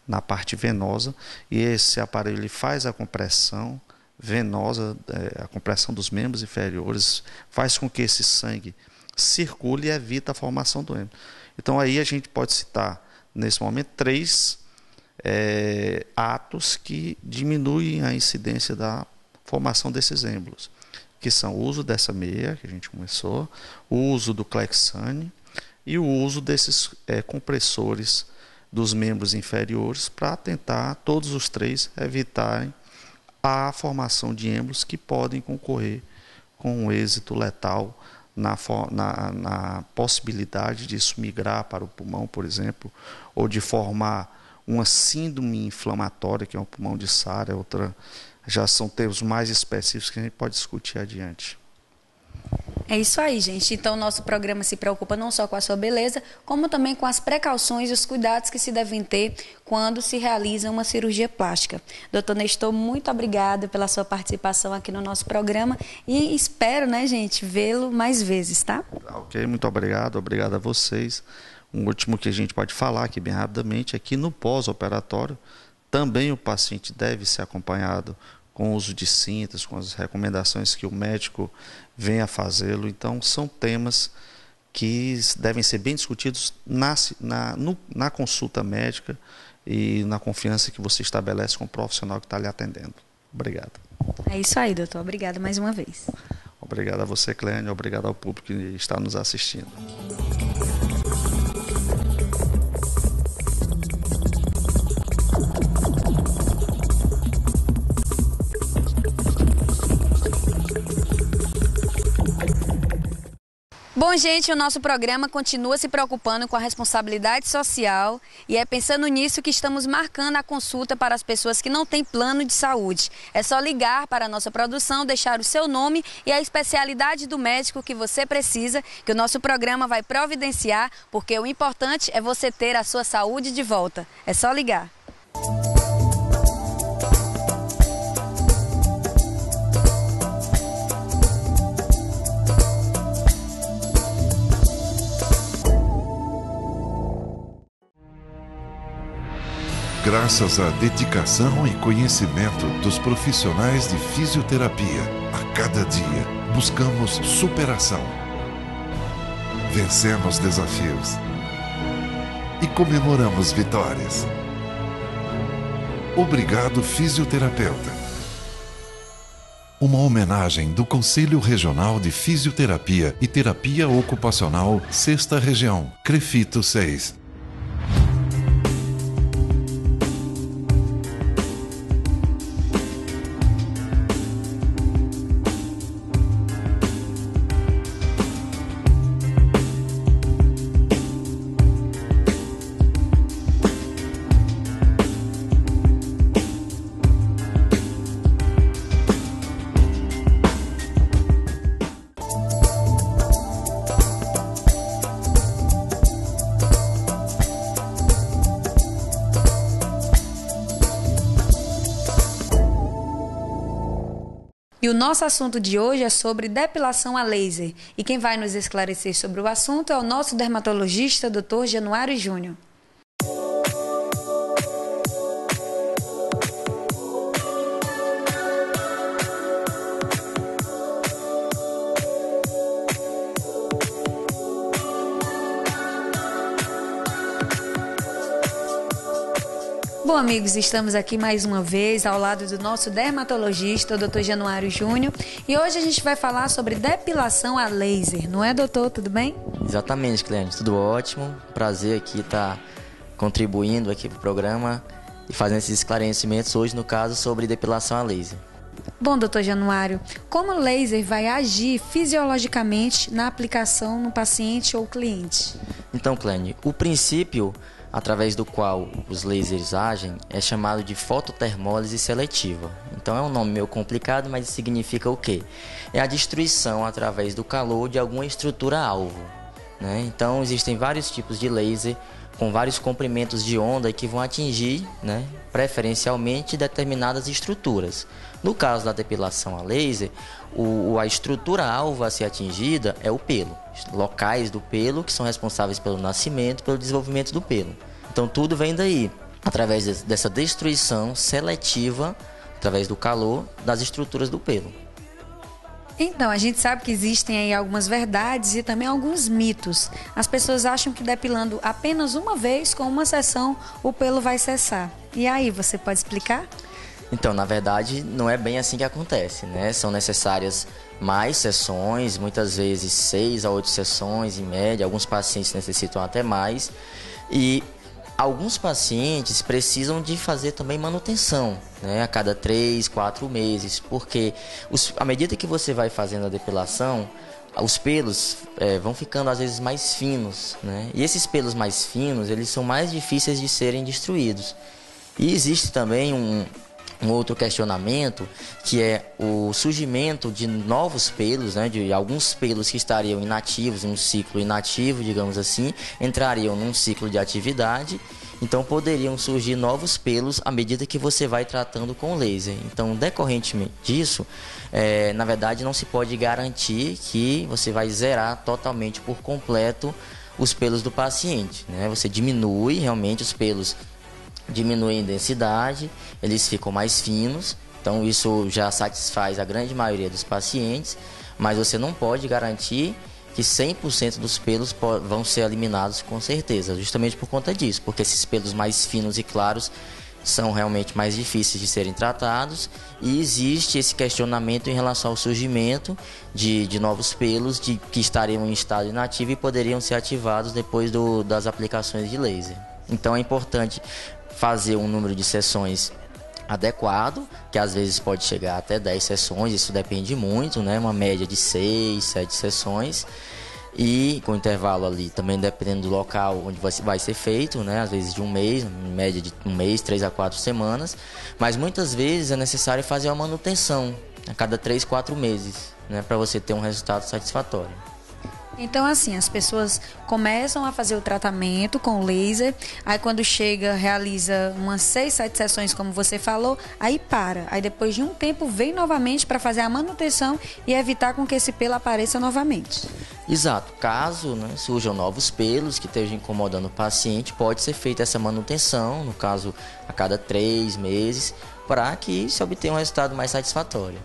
na parte venosa, e esse aparelho ele faz a compressão venosa, a compressão dos membros inferiores, faz com que esse sangue circule e evita a formação do êmbolo. Então aí a gente pode citar, nesse momento, 3 atos que diminuem a incidência da formação desses êmbolos, que são o uso dessa meia, que a gente começou, o uso do Clexane e o uso desses compressores dos membros inferiores, para tentar, todos os 3, evitarem a formação de êmbolos que podem concorrer com um êxito letal na possibilidade de isso migrar para o pulmão, por exemplo, ou de formar uma síndrome inflamatória, que é um pulmão de Sara, outra já são termos mais específicos que a gente pode discutir adiante. É isso aí, gente. Então, o nosso programa se preocupa não só com a sua beleza, como também com as precauções e os cuidados que se devem ter quando se realiza uma cirurgia plástica. Doutor Nestor, muito obrigada pela sua participação aqui no nosso programa e espero, né, gente, vê-lo mais vezes, tá? Ok, muito obrigado. Obrigado a vocês. Um último que a gente pode falar aqui bem rapidamente é que no pós-operatório também o paciente deve ser acompanhado com o uso de cintas, com as recomendações que o médico venha a fazê-lo. Então, são temas que devem ser bem discutidos na consulta médica e na confiança que você estabelece com o profissional que está lhe atendendo. Obrigado. É isso aí, doutor. Obrigada mais uma vez. Obrigado a você, Cleane. Obrigado ao público que está nos assistindo. Bom, gente, o nosso programa continua se preocupando com a responsabilidade social e é pensando nisso que estamos marcando a consulta para as pessoas que não têm plano de saúde. É só ligar para a nossa produção, deixar o seu nome e a especialidade do médico que você precisa, que o nosso programa vai providenciar, porque o importante é você ter a sua saúde de volta. É só ligar. Graças à dedicação e conhecimento dos profissionais de fisioterapia, a cada dia buscamos superação. Vencemos desafios e comemoramos vitórias. Obrigado, fisioterapeuta. Uma homenagem do Conselho Regional de Fisioterapia e Terapia Ocupacional, 6ª Região, CREFITO 6. E o nosso assunto de hoje é sobre depilação a laser. E quem vai nos esclarecer sobre o assunto é o nosso dermatologista, Dr. Januário Júnior. Bom, amigos, estamos aqui mais uma vez ao lado do nosso dermatologista, o Dr. Januário Júnior, e hoje a gente vai falar sobre depilação a laser, não é, doutor? Tudo bem? Exatamente, Cleane, tudo ótimo. Prazer aqui estar contribuindo aqui para o programa e fazendo esses esclarecimentos hoje, no caso, sobre depilação a laser. Bom, doutor Januário, como o laser vai agir fisiologicamente na aplicação no paciente ou cliente? Então, Cleane, o princípio através do qual os lasers agem é chamado de fototermólise seletiva. Então é um nome meio complicado, mas significa o quê? É a destruição através do calor de alguma estrutura-alvo, né? Então existem vários tipos de laser com vários comprimentos de onda que vão atingir, né, preferencialmente determinadas estruturas. No caso da depilação a laser, a estrutura-alvo a ser atingida é o pelo, locais do pelo que são responsáveis pelo nascimento, pelo desenvolvimento do pelo. Então tudo vem daí, através dessa destruição seletiva, através do calor das estruturas do pelo. Então, a gente sabe que existem aí algumas verdades e também alguns mitos. As pessoas acham que depilando apenas uma vez, com uma sessão, o pelo vai cessar. E aí, você pode explicar? Então, na verdade, não é bem assim que acontece, né? São necessárias mais sessões, muitas vezes 6 a 8 sessões em média. Alguns pacientes necessitam até mais. E alguns pacientes precisam de fazer também manutenção, né, a cada 3, 4 meses, porque à medida que você vai fazendo a depilação, os pelos vão ficando às vezes mais finos, né? E esses pelos mais finos, eles são mais difíceis de serem destruídos. E existe também um outro questionamento, que é o surgimento de novos pelos, né? De alguns pelos que estariam inativos, em um ciclo inativo, digamos assim, entrariam num ciclo de atividade. Então poderiam surgir novos pelos à medida que você vai tratando com laser. Então, decorrentemente disso, na verdade não se pode garantir que você vai zerar totalmente por completo os pelos do paciente, né? Você diminui realmente os pelos, diminuem em densidade, eles ficam mais finos. Então isso já satisfaz a grande maioria dos pacientes, mas você não pode garantir que 100% dos pelos vão ser eliminados com certeza, justamente por conta disso, porque esses pelos mais finos e claros são realmente mais difíceis de serem tratados, e existe esse questionamento em relação ao surgimento de novos pelos que estariam em estado inativo e poderiam ser ativados depois das aplicações de laser. Então é importante fazer um número de sessões adequado, que às vezes pode chegar até 10 sessões, isso depende muito, né? Uma média de 6, 7 sessões, e com intervalo ali também dependendo do local onde vai ser feito, né? Às vezes de um mês, em média de um mês, 3 a 4 semanas, mas muitas vezes é necessário fazer uma manutenção a cada 3, 4 meses, né? Para você ter um resultado satisfatório. Então, assim, as pessoas começam a fazer o tratamento com laser, aí quando chega, realiza umas 6, 7 sessões, como você falou, aí para. Aí depois de um tempo vem novamente para fazer a manutenção e evitar com que esse pelo apareça novamente. Exato. Caso, né, surjam novos pelos que estejam incomodando o paciente, pode ser feita essa manutenção, no caso, a cada 3 meses, para que se obtenha um resultado mais satisfatório.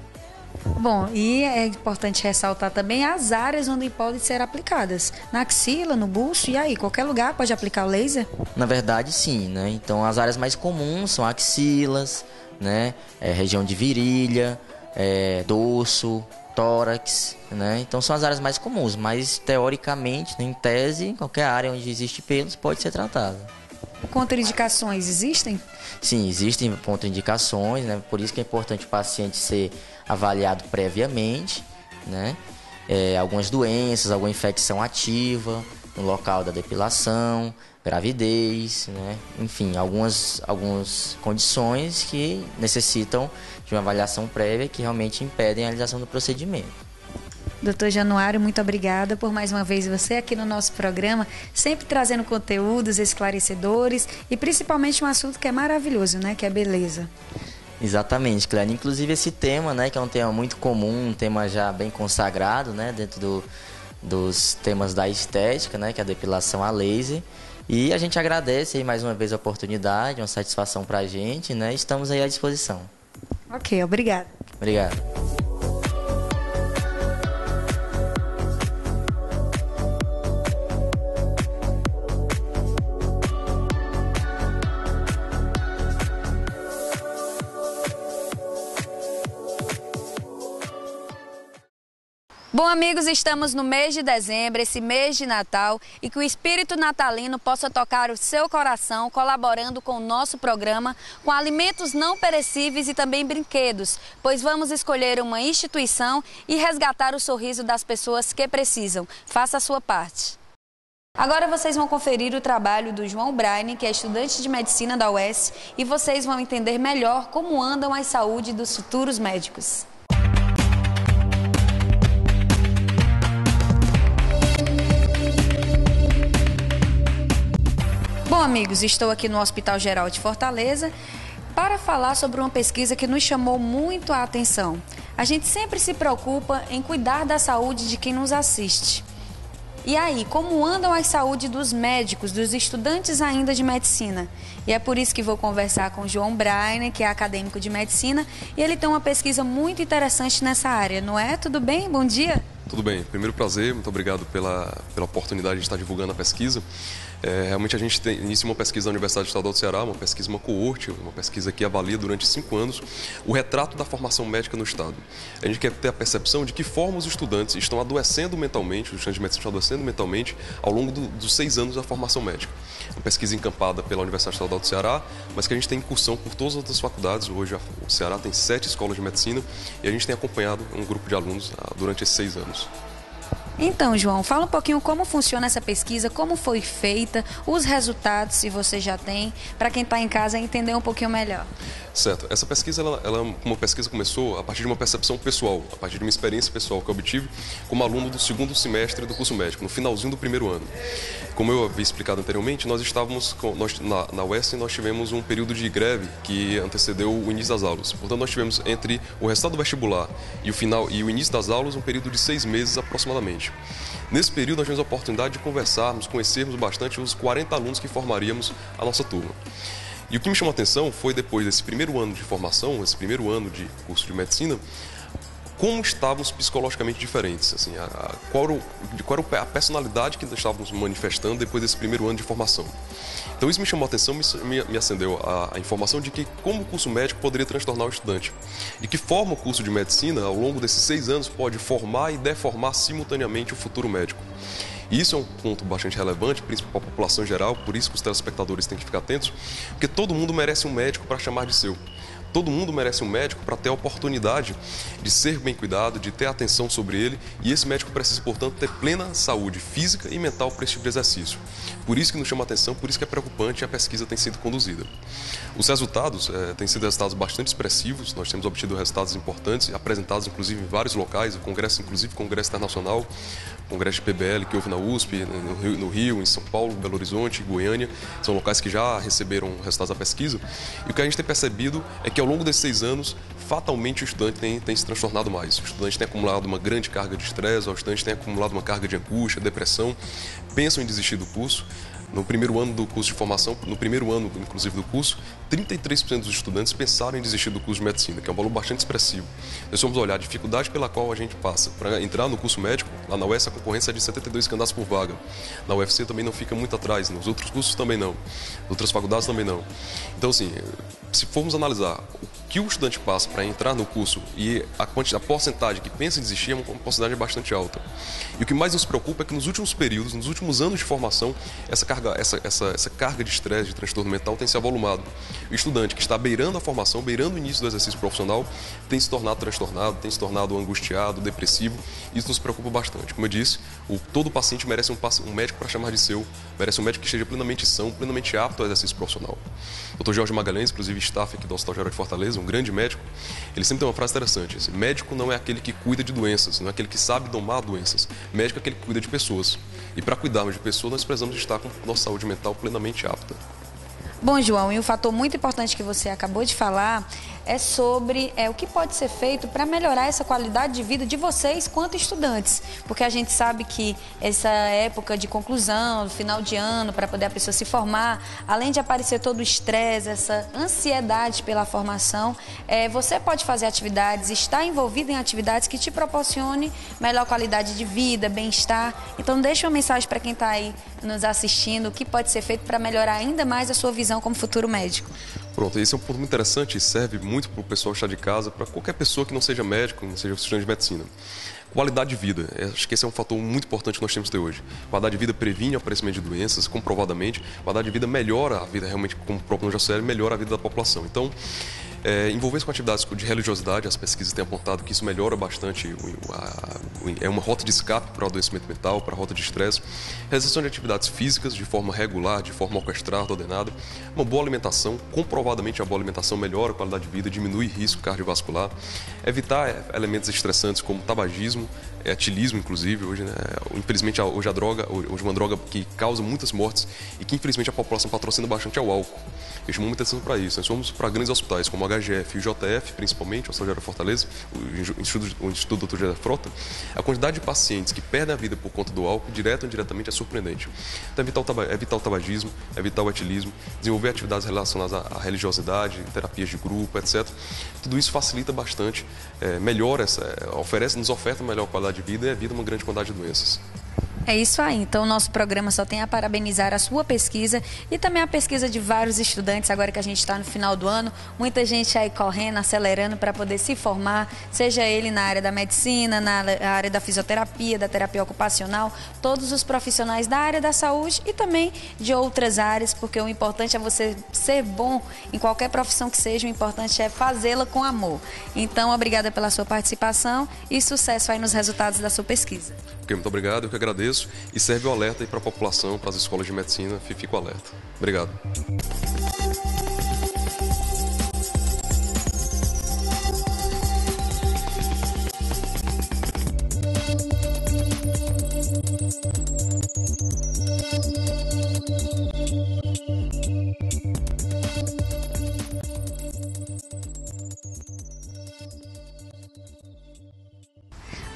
Bom, e é importante ressaltar também as áreas onde podem ser aplicadas. Na axila, no busto, e aí? Qualquer lugar pode aplicar o laser? Na verdade, sim, né? Então, as áreas mais comuns são axilas, né? Região de virilha, dorso, tórax, né? Então, são as áreas mais comuns, mas teoricamente, em tese, qualquer área onde existe pelos pode ser tratada. Contraindicações existem? Sim, existem contraindicações, né? Por isso que é importante o paciente ser avaliado previamente, né? Algumas doenças, alguma infecção ativa no local da depilação, gravidez, né? Enfim, algumas condições que necessitam de uma avaliação prévia que realmente impedem a realização do procedimento. Doutor Januário, muito obrigada por mais uma vez você aqui no nosso programa, sempre trazendo conteúdos esclarecedores e principalmente um assunto que é maravilhoso, né? Que é beleza. Exatamente, Cleane. Inclusive esse tema, né, que é um tema muito comum, um tema já bem consagrado, né, dentro dos temas da estética, né, que é a depilação a laser. E a gente agradece aí mais uma vez a oportunidade, uma satisfação pra gente, né? Estamos aí à disposição. Ok, obrigada. Obrigado. Bom, amigos, estamos no mês de dezembro, esse mês de Natal, e que o espírito natalino possa tocar o seu coração, colaborando com o nosso programa, com alimentos não perecíveis e também brinquedos, pois vamos escolher uma instituição e resgatar o sorriso das pessoas que precisam. Faça a sua parte. Agora vocês vão conferir o trabalho do João Braine, que é estudante de medicina da UES, e vocês vão entender melhor como andam a saúde dos futuros médicos. Bom, amigos, estou aqui no Hospital Geral de Fortaleza para falar sobre uma pesquisa que nos chamou muito a atenção. A gente sempre se preocupa em cuidar da saúde de quem nos assiste. E aí, como andam a saúde dos médicos, dos estudantes ainda de medicina? E é por isso que vou conversar com o João Braine, que é acadêmico de medicina, e ele tem uma pesquisa muito interessante nessa área, não é? Tudo bem? Bom dia. Tudo bem. Primeiro prazer, muito obrigado pela oportunidade de estar divulgando a pesquisa. Realmente a gente inicia uma pesquisa na Universidade Estadual do Ceará, uma pesquisa, uma coorte, uma pesquisa que avalia durante 5 anos o retrato da formação médica no Estado. A gente quer ter a percepção de que forma os estudantes estão adoecendo mentalmente, os estudantes de medicina estão adoecendo mentalmente ao longo dos 6 anos da formação médica. Uma pesquisa encampada pela Universidade Estadual do Ceará, mas que a gente tem incursão por todas as outras faculdades. Hoje o Ceará tem 7 escolas de medicina e a gente tem acompanhado um grupo de alunos durante esses 6 anos. Então, João, fala um pouquinho como funciona essa pesquisa, como foi feita, os resultados, se você já tem, para quem está em casa entender um pouquinho melhor. Certo. Essa pesquisa, uma pesquisa começou a partir de uma percepção pessoal, a partir de uma experiência pessoal que eu obtive como aluno do segundo semestre do curso médico, no finalzinho do primeiro ano. Como eu havia explicado anteriormente, na UES nós tivemos um período de greve que antecedeu o início das aulas. Portanto, nós tivemos entre o resultado do vestibular e o início das aulas um período de 6 meses aproximadamente. Nesse período, nós tivemos a oportunidade de conversarmos, conhecermos bastante os 40 alunos que formaríamos a nossa turma. E o que me chamou a atenção foi, depois desse primeiro ano de formação, esse primeiro ano de curso de medicina, como estávamos psicologicamente diferentes, assim, qual era a personalidade que estávamos manifestando depois desse primeiro ano de formação. Então isso me chamou a atenção, me acendeu a informação de que como o curso médico poderia transtornar o estudante. De que forma o curso de medicina, ao longo desses 6 anos, pode formar e deformar simultaneamente o futuro médico. E isso é um ponto bastante relevante, principalmente para a população em geral, por isso que os telespectadores têm que ficar atentos, porque todo mundo merece um médico para chamar de seu. Todo mundo merece um médico para ter a oportunidade de ser bem cuidado, de ter atenção sobre ele, e esse médico precisa, portanto, ter plena saúde física e mental para esse tipo de exercício. Por isso que nos chama a atenção, por isso que é preocupante e a pesquisa tem sido conduzida. Os resultados têm sido resultados bastante expressivos, nós temos obtido resultados importantes, apresentados inclusive em vários locais, congresso internacional, congresso de PBL que houve na USP, no Rio, em São Paulo, Belo Horizonte, Goiânia, são locais que já receberam resultados da pesquisa, e o que a gente tem percebido é que ao longo desses 6 anos, fatalmente o estudante tem se transtornado mais. O estudante tem acumulado uma grande carga de estresse, o estudante tem acumulado uma carga de angústia, depressão, pensam em desistir do curso. No primeiro ano do curso de formação, no primeiro ano, inclusive, do curso, 33% dos estudantes pensaram em desistir do curso de medicina, que é um valor bastante expressivo. Nós vamos olhar a dificuldade pela qual a gente passa. Para entrar no curso médico, lá na UES a concorrência é de 72 candidatos por vaga. Na UFC também não fica muito atrás, nos outros cursos também não, nas outras faculdades também não. Então, assim, se formos analisar o que o estudante passa para entrar no curso e a porcentagem que pensa em desistir é uma porcentagem bastante alta. E o que mais nos preocupa é que nos últimos períodos, nos últimos anos de formação, essa carga de estresse, de transtorno mental tem se avolumado. O estudante que está beirando a formação, beirando o início do exercício profissional, tem se tornado transtornado, tem se tornado angustiado, depressivo. Isso nos preocupa bastante. Como eu disse, todo paciente merece um médico para chamar de seu, merece um médico que esteja plenamente são, plenamente apto ao exercício profissional. O Dr. Jorge Magalhães, inclusive staff aqui do Hospital Geral de Fortaleza, um grande médico, ele sempre tem uma frase interessante. Assim, médico não é aquele que cuida de doenças, não é aquele que sabe domar doenças. Médico é aquele que cuida de pessoas. E para cuidarmos de pessoas, nós precisamos estar com nossa saúde mental plenamente apta. Bom, João, e um fator muito importante que você acabou de falar é sobre o que pode ser feito para melhorar essa qualidade de vida de vocês quanto estudantes. Porque a gente sabe que essa época de conclusão, final de ano, para poder a pessoa se formar, além de aparecer todo o estresse, essa ansiedade pela formação, você pode fazer atividades, estar envolvido em atividades que te proporcione melhor qualidade de vida, bem-estar. Então, deixa uma mensagem para quem está aí nos assistindo, o que pode ser feito para melhorar ainda mais a sua visão como futuro médico. Pronto, esse é um ponto muito interessante e serve muito para o pessoal que está de casa, para qualquer pessoa que não seja médico, não seja estudante de medicina. Qualidade de vida, acho que esse é um fator muito importante que nós temos que ter hoje. Qualidade de vida previne o aparecimento de doenças, comprovadamente. Qualidade de vida melhora a vida, realmente, como o próprio nome já sugere, melhora a vida da população. Então, envolver-se com atividades de religiosidade, as pesquisas têm apontado que isso melhora bastante, é uma rota de escape para o adoecimento mental, para a rota de estresse. Realização de atividades físicas de forma regular, de forma orquestrada, ordenada. Uma boa alimentação, comprovadamente a boa alimentação melhora a qualidade de vida, diminui risco cardiovascular. Evitar elementos estressantes como tabagismo, etilismo, inclusive, hoje, né? Infelizmente, hoje uma droga que causa muitas mortes e que, infelizmente, a população patrocina bastante é o álcool. Eu chamo muita atenção para isso. Nós fomos para grandes hospitais, como o HGF e o JF, principalmente, o Hospital Geral de Fortaleza, o Instituto Dr. José Frota, a quantidade de pacientes que perdem a vida por conta do álcool, direto ou indiretamente, é surpreendente. Então, evitar o tabagismo, evitar o etilismo, desenvolver atividades relacionadas à religiosidade, terapias de grupo, etc. Tudo isso facilita bastante, melhora, nos oferta melhor qualidade de vida e evita uma grande quantidade de doenças. É isso aí, então o nosso programa só tem a parabenizar a sua pesquisa e também a pesquisa de vários estudantes, agora que a gente está no final do ano, muita gente aí correndo, acelerando para poder se formar, seja ele na área da medicina, na área da fisioterapia, da terapia ocupacional, todos os profissionais da área da saúde e também de outras áreas, porque o importante é você ser bom em qualquer profissão que seja, o importante é fazê-la com amor. Então, obrigada pela sua participação e sucesso aí nos resultados da sua pesquisa. Ok, muito obrigado, eu que agradeço. E serve o alerta aí para a população, para as escolas de medicina, fica o alerta. Obrigado.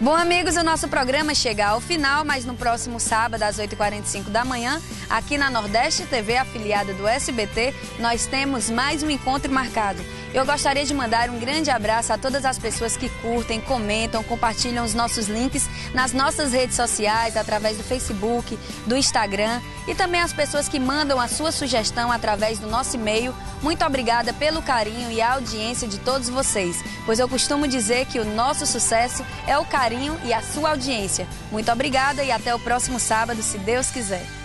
Bom, amigos, o nosso programa chega ao final, mas no próximo sábado, às 8h45 da manhã, aqui na Nordeste TV, afiliada do SBT, nós temos mais um encontro marcado. Eu gostaria de mandar um grande abraço a todas as pessoas que curtem, comentam, compartilham os nossos links nas nossas redes sociais, através do Facebook, do Instagram e também as pessoas que mandam a sua sugestão através do nosso e-mail. Muito obrigada pelo carinho e a audiência de todos vocês, pois eu costumo dizer que o nosso sucesso é o carinho e a sua audiência. Muito obrigada e até o próximo sábado, se Deus quiser.